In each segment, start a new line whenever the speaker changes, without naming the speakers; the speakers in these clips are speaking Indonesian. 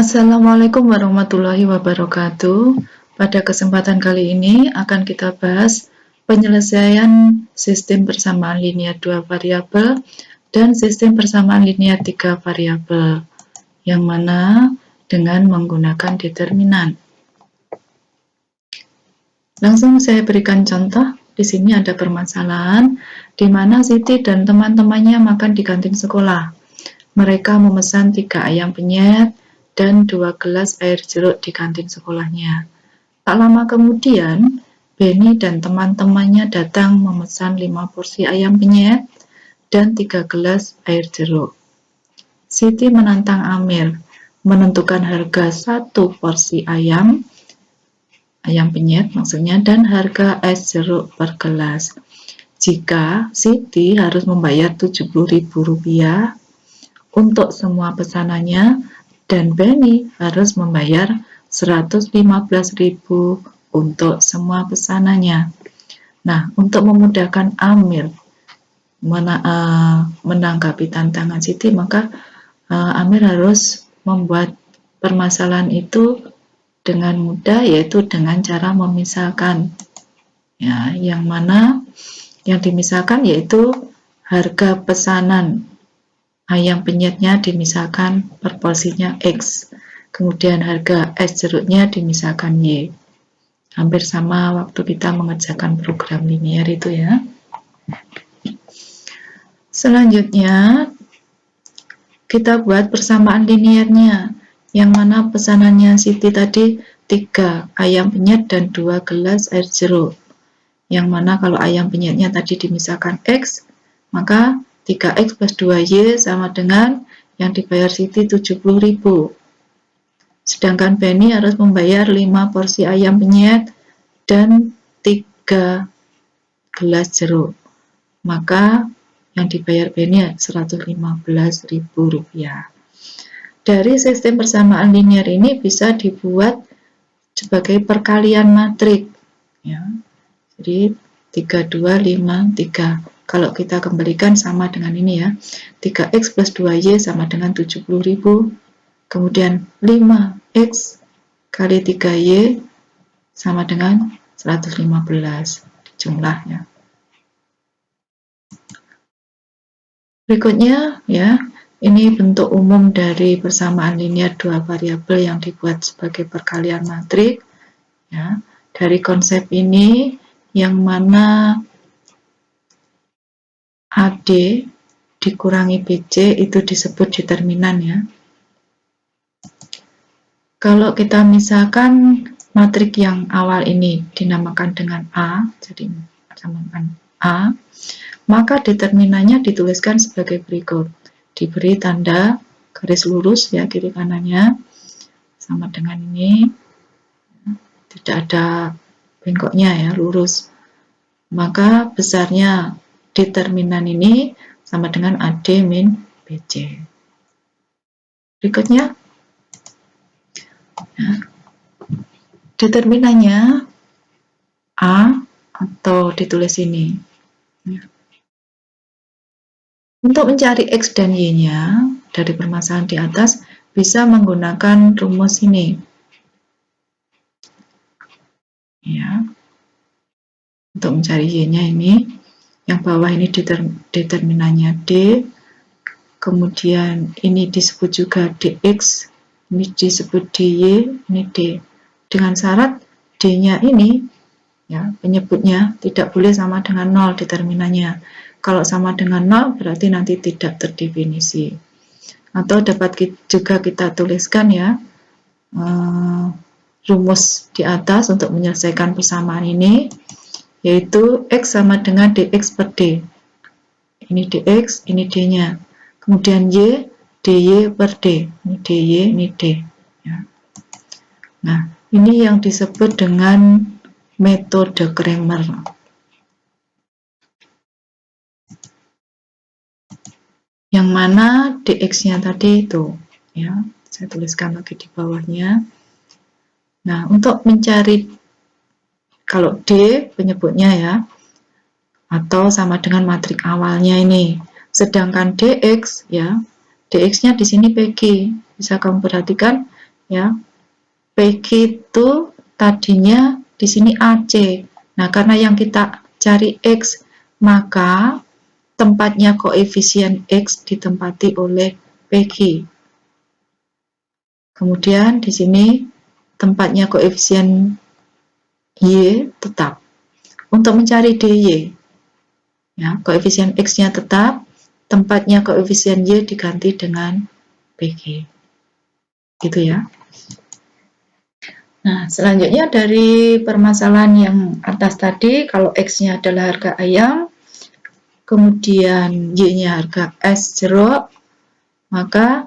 Assalamualaikum warahmatullahi wabarakatuh. Pada kesempatan kali ini akan kita bahas penyelesaian sistem persamaan linear 2 variabel dan sistem persamaan linear 3 variabel, yang mana dengan menggunakan determinan. Langsung saya berikan contoh. Di sini ada permasalahan di mana Siti dan teman-temannya makan di kantin sekolah. Mereka memesan 3 ayam penyet dan 2 gelas air jeruk di kantin sekolahnya. Tak lama kemudian, Benny dan teman-temannya datang memesan 5 porsi ayam penyet dan 3 gelas air jeruk. Siti menantang Amir menentukan harga 1 porsi ayam penyet maksudnya, dan harga es jeruk per gelas. Jika Siti harus membayar Rp70.000 untuk semua pesanannya, dan Benny harus membayar Rp115.000 untuk semua pesanannya. Nah, untuk memudahkan Amir menanggapi tantangan Siti, maka Amir harus membuat permasalahan itu dengan mudah, yaitu dengan cara memisahkan. Ya, yang mana yang dimisahkan yaitu harga pesanan ayam penyetnya dimisahkan per porsinya X, kemudian harga es jeruknya dimisahkan Y. Hampir sama waktu kita mengerjakan program linear itu ya. Selanjutnya kita buat persamaan linearnya, yang mana pesanannya Siti tadi 3 ayam penyet dan 2 gelas air jeruk, yang mana kalau ayam penyetnya tadi dimisahkan X, maka 3X plus 2Y sama dengan yang dibayar Siti 70.000. Sedangkan Benny harus membayar 5 porsi ayam penyet dan 3 gelas jeruk. Maka yang dibayar Benny Rp115.000. Dari sistem persamaan linear ini bisa dibuat sebagai perkalian matrik. Ya. Jadi 3, 2, 5, 3. Kalau kita kembalikan sama dengan ini ya, 3X plus 2Y sama dengan 70.000, kemudian 5X kali 3Y sama dengan 115 jumlahnya. Berikutnya ya, ini bentuk umum dari persamaan linear 2 variabel yang dibuat sebagai perkalian matrik. Ya, dari konsep ini yang mana AD dikurangi BC itu disebut determinan ya. Kalau kita misalkan matrik yang awal ini dinamakan dengan A, jadi samakan A, maka determinannya dituliskan sebagai berikut. Diberi tanda garis lurus ya, kiri kanannya sama dengan ini, tidak ada bengkoknya ya, lurus. Maka besarnya determinan ini sama dengan AD min BC. Berikutnya, ya, determinannya A atau ditulis ini. Ya. Untuk mencari X dan Y-nya dari permasalahan di atas, bisa menggunakan rumus ini. Ya. Untuk mencari Y-nya ini, yang bawah ini determinannya D, kemudian ini disebut juga DX, ini disebut DY, ini D. Dengan syarat D-nya ini, ya, penyebutnya tidak boleh sama dengan 0 determinannya. Kalau sama dengan 0 berarti nanti tidak terdefinisi. Atau dapat juga kita tuliskan ya, rumus di atas untuk menyelesaikan persamaan ini, yaitu X sama dengan DX per D. Ini DX, ini D-nya. Kemudian Y, DY per D. Ini DY, ini D. Ya. Nah, ini yang disebut dengan metode Cramer. Yang mana DX-nya tadi itu. Ya, saya tuliskan lagi di bawahnya. Nah, untuk mencari kalau D penyebutnya ya, atau sama dengan matrik awalnya ini. Sedangkan DX ya, DX-nya di sini PG. Bisa kamu perhatikan ya. PG itu tadinya di sini AC. Nah, karena yang kita cari X, maka tempatnya koefisien X ditempati oleh PG. Kemudian di sini tempatnya koefisien Y tetap. Untuk mencari DY, ya, koefisien X-nya tetap, tempatnya koefisien Y diganti dengan PG. Gitu ya. Nah, selanjutnya dari permasalahan yang atas tadi, kalau X-nya adalah harga ayam, kemudian Y-nya harga S jeruk, maka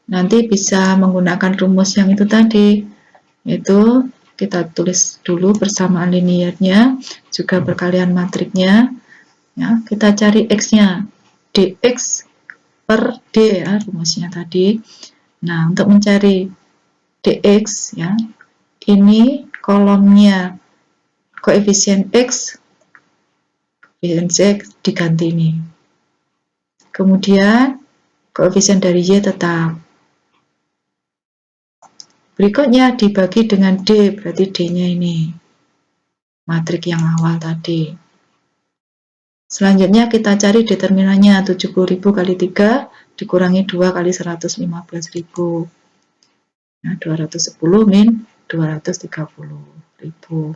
nanti bisa menggunakan rumus yang itu tadi, yaitu kita tulis dulu persamaan linearnya, juga perkalian matriknya. Ya, kita cari X-nya, dx per d ya, rumusnya tadi. Nah, untuk mencari dx ya, ini kolomnya koefisien X, koefisien Z diganti ini. Kemudian koefisien dari Y tetap. Berikutnya dibagi dengan D, berarti D-nya ini. Matrik yang awal tadi. Selanjutnya kita cari determinannya, 70.000 kali 3 dikurangi 2 kali 115.000. Nah, 210 min 230.000.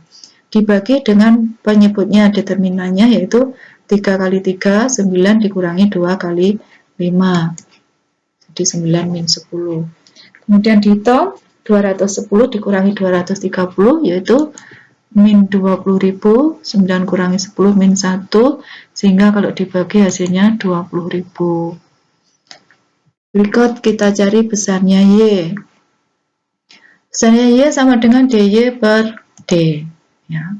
Dibagi dengan penyebutnya determinannya, yaitu 3 kali 3, 9 dikurangi 2 kali 5. Jadi 9 min 10. Kemudian dihitung 210 dikurangi 230, yaitu min 20.000, 9 kurangi 10 min 1, sehingga kalau dibagi hasilnya 20.000. Berikut kita cari besarnya Y. Besarnya Y sama dengan DY per D. Ya.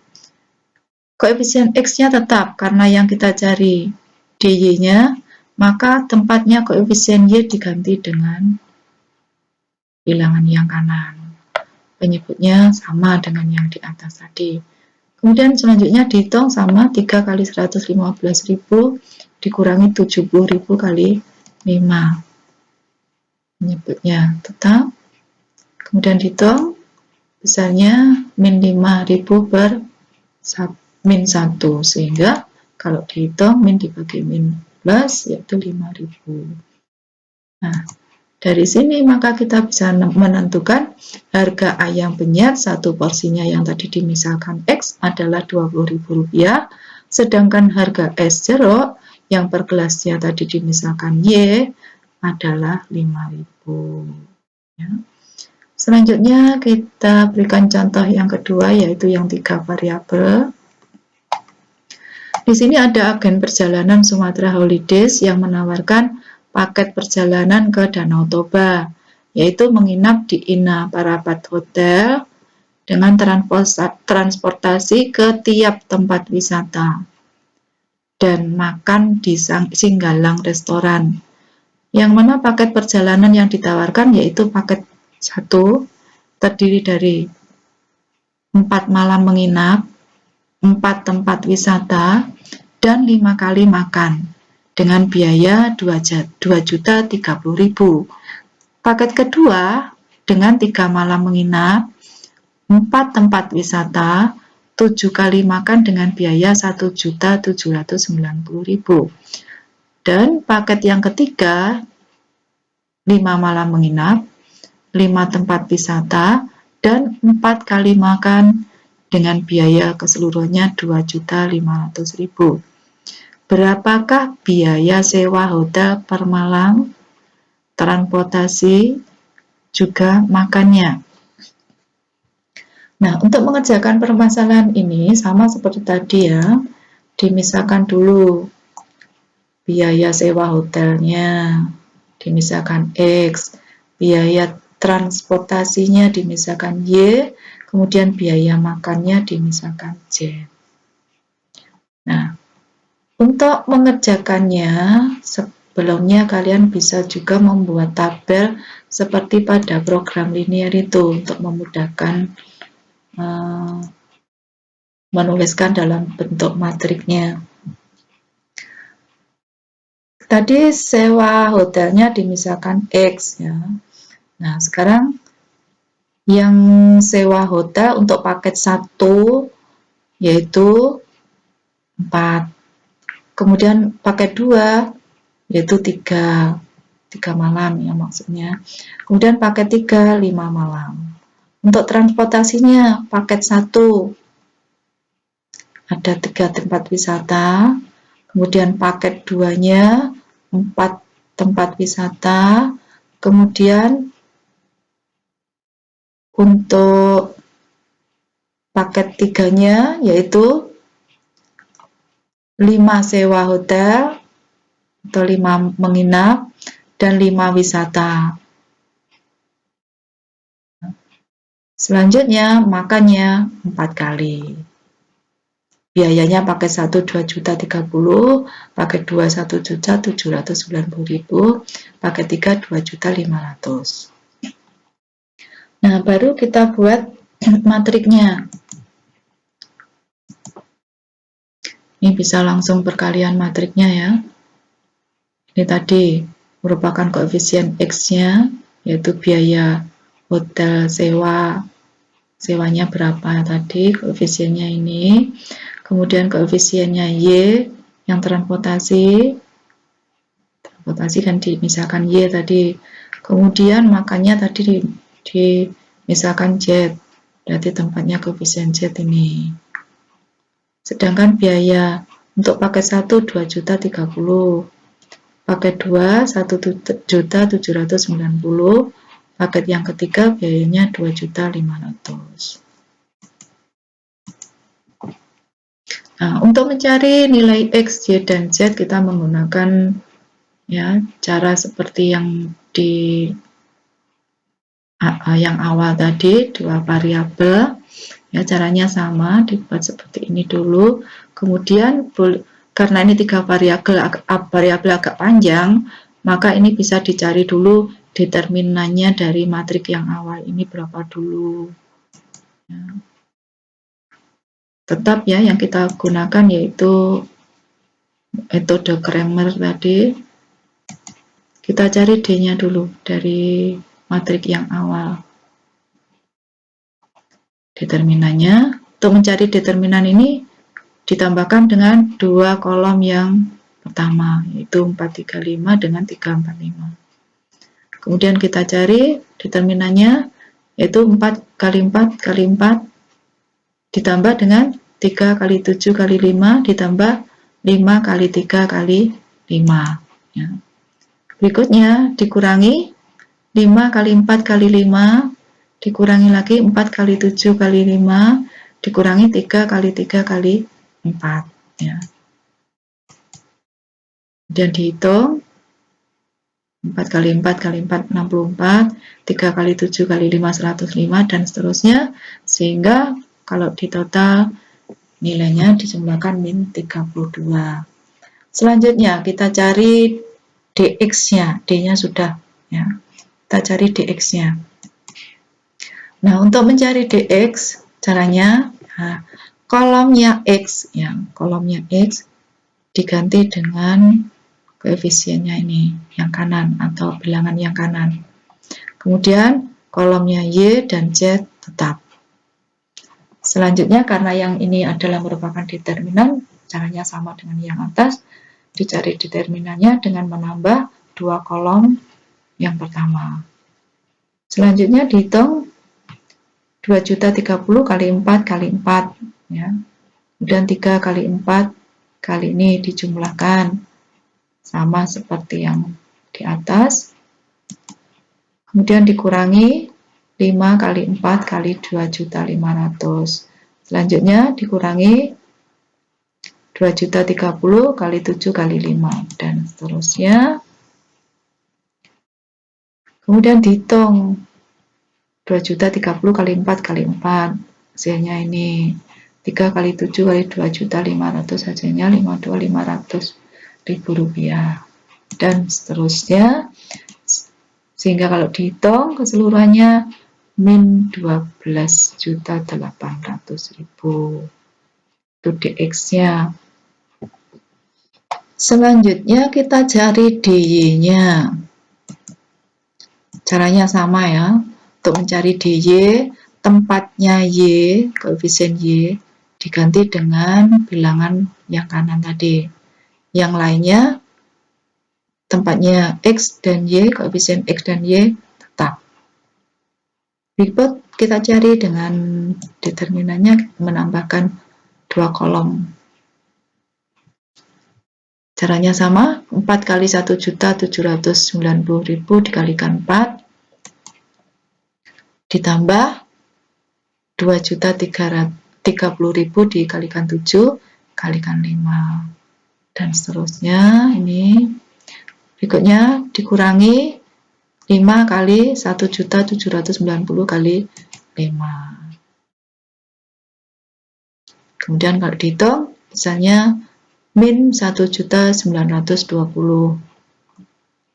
Koefisien X-nya tetap, karena yang kita cari DY-nya, maka tempatnya koefisien Y diganti dengan bilangan yang kanan. Penyebutnya sama dengan yang di atas tadi. Kemudian selanjutnya dihitung sama 3 kali 115.000 dikurangi 70.000 kali 5. Penyebutnya tetap. Kemudian dihitung besarnya min 5.000 per min 1, sehingga kalau dihitung min dibagi min plus yaitu 5.000. Nah, dari sini maka kita bisa menentukan harga ayam penyet satu porsinya yang tadi dimisalkan X adalah Rp20.000, sedangkan harga es jeruk yang per gelasnya tadi dimisalkan Y adalah 5.000. Ya. Selanjutnya kita berikan contoh yang kedua, yaitu yang 3 variabel. Di sini ada agen perjalanan Sumatera Holidays yang menawarkan paket perjalanan ke Danau Toba, yaitu menginap di Ina Parapat Hotel dengan transportasi ke tiap tempat wisata dan makan di Singgalang Restoran. Yang mana paket perjalanan yang ditawarkan yaitu paket 1, terdiri dari 4 malam menginap, 4 tempat wisata, dan 5 kali makan dengan biaya Rp2.030.000. Paket kedua dengan 3 malam menginap, 4 tempat wisata, 7 kali makan dengan biaya Rp1.790.000. Dan paket yang ketiga 5 malam menginap, 5 tempat wisata, dan 4 kali makan dengan biaya keseluruhannya Rp2.500.000. Berapakah biaya sewa hotel per malam, transportasi, juga makannya? Nah, untuk mengerjakan permasalahan ini sama seperti tadi ya, dimisalkan dulu biaya sewa hotelnya, dimisalkan X, biaya transportasinya dimisalkan Y, kemudian biaya makannya dimisalkan Z. Nah, untuk mengerjakannya, sebelumnya kalian bisa juga membuat tabel seperti pada program linear itu untuk memudahkan menuliskan dalam bentuk matriknya. Tadi sewa hotelnya dimisalkan X ya. Nah, sekarang yang sewa hotel untuk paket 1 yaitu 4. Kemudian paket 2 yaitu 3 malam ya maksudnya. Kemudian paket 3 5 malam. Untuk transportasinya paket 1 ada 3 tempat wisata, kemudian paket 2-nya 4 tempat wisata, kemudian untuk paket 3-nya yaitu 5 sewa hotel atau 5 menginap dan 5 wisata. Selanjutnya makannya 4 kali. Biayanya paket 1 2.030.000, paket 2 1.790.000, paket 3 2.500.000. Nah, baru kita buat matriknya. Ini bisa langsung perkalian matriknya ya. Ini tadi merupakan koefisien X-nya, yaitu biaya hotel sewanya berapa tadi, koefisiennya ini. Kemudian koefisiennya Y, yang transportasi kan misalkan Y tadi. Kemudian makannya tadi misalkan Z, berarti tempatnya koefisien Z ini. Sedangkan biaya untuk paket 1 2.030.000, paket 2 1.790.000, paket yang ketiga biayanya 2.500.000. Nah, untuk mencari nilai X, Y, dan Z kita menggunakan ya cara seperti yang di yang awal tadi, 2 variabel. Ya, caranya sama, dibuat seperti ini dulu. Kemudian karena ini 3 variabel agak panjang, maka ini bisa dicari dulu determinannya dari matrik yang awal ini berapa dulu. Ya. Tetap ya yang kita gunakan yaitu metode Cramer tadi. Kita cari D-nya dulu dari matrik yang awal. Determinannya, untuk mencari determinan ini ditambahkan dengan 2 kolom yang pertama, yaitu 435 dengan 345. Kemudian kita cari determinannya, yaitu 4 kali 4 kali 4 ditambah dengan 3 kali 7 kali 5 ditambah 5 kali 3 kali 5. Ya. Berikutnya dikurangi 5 kali 4 kali 5 dikurangi lagi 4 kali 7 kali 5 dikurangi 3 kali 3 kali 4 ya. Dan dihitung 4 kali 4 kali 4 64, 3 kali 7 kali 5 105 dan seterusnya, sehingga kalau di total nilainya dijumlahkan min 32. Selanjutnya kita cari dx-nya, d-nya sudah ya. Kita cari dx-nya. Nah, untuk mencari dx caranya kolomnya x ya, kolomnya x diganti dengan koefisiennya ini yang kanan atau bilangan yang kanan. Kemudian kolomnya y dan z tetap. Selanjutnya karena yang ini adalah merupakan determinan, caranya sama dengan yang atas, dicari determinannya dengan menambah 2 kolom yang pertama. Selanjutnya dihitung 2.030 kali 4 kali 4 ya. Kemudian 3 kali 4 kali ini dijumlahkan sama seperti yang di atas. Kemudian dikurangi 5 kali 4 kali 2.500. Selanjutnya dikurangi 2.030 kali 7 kali 5 dan seterusnya. Kemudian dihitung 2.030 kali 4 kali 4 hasilnya ini 3 kali 7 kali 2.500 hasilnya 52.500.000 rupiah dan seterusnya, sehingga kalau dihitung keseluruhannya min 12.800.000 itu dx-nya. Selanjutnya kita cari dy-nya. Caranya sama ya. Untuk mencari DY, tempatnya Y, koefisien Y, diganti dengan bilangan yang kanan tadi. Yang lainnya, tempatnya X dan Y, koefisien X dan Y tetap. Berikut kita cari dengan determinannya menambahkan 2 kolom. Caranya sama, 4 kali 1.790.000 dikalikan 4 ditambah 2.030.000 dikalikan 7 kalikan 5 dan seterusnya. Ini berikutnya dikurangi 5 kali 1.790 kali 5. Kemudian kalau dihitung misalnya min 1.920.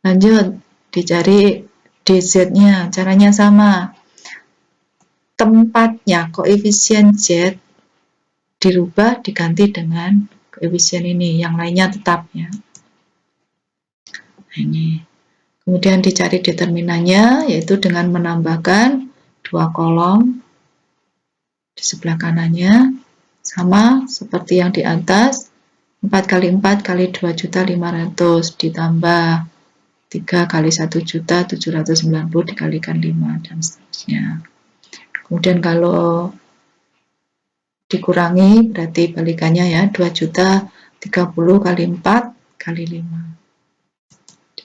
Lanjut dicari DZ-nya. Caranya sama. Tempatnya koefisien Z dirubah diganti dengan koefisien ini, yang lainnya tetap ya. Nah, ini. Kemudian dicari determinannya, yaitu dengan menambahkan 2 kolom di sebelah kanannya, sama seperti yang di atas, 4 kali 4 kali 2.500 ditambah 3 kali 1.790 dikalikan 5 dan seterusnya. Kemudian kalau dikurangi berarti balikannya ya, 2.030 kali 4 kali 5.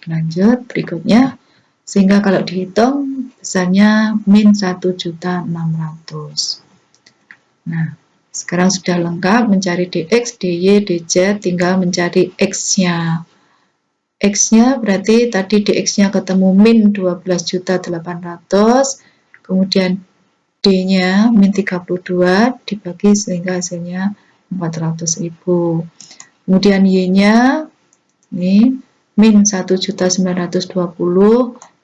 Lanjut berikutnya, sehingga kalau dihitung besarnya min 1.600. Nah, sekarang sudah lengkap mencari dx, dy, dz, tinggal mencari x-nya. X-nya berarti tadi dx-nya ketemu min 12.800, kemudian D-nya min 32 dibagi sehingga hasilnya 400.000. Kemudian Y-nya ini min 1.920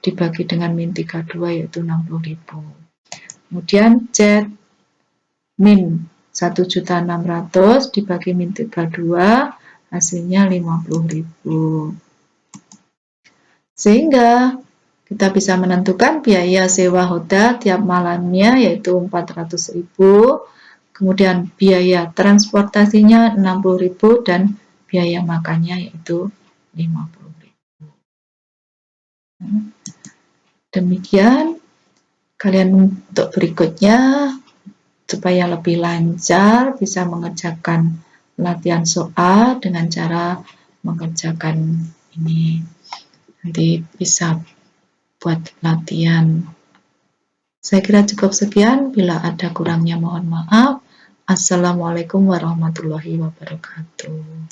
dibagi dengan min 32 yaitu 60.000. Kemudian Z min 1.600 dibagi min 32 hasilnya 50.000. Sehingga kita bisa menentukan biaya sewa hotel tiap malamnya yaitu 400.000, kemudian biaya transportasinya 60.000 dan biaya makannya yaitu 50.000. Demikian kalian untuk berikutnya supaya lebih lancar bisa mengerjakan latihan soal dengan cara mengerjakan ini. Nanti bisa buat latihan. Saya kira cukup sekian. Bila ada kurangnya mohon maaf. Assalamualaikum warahmatullahi wabarakatuh.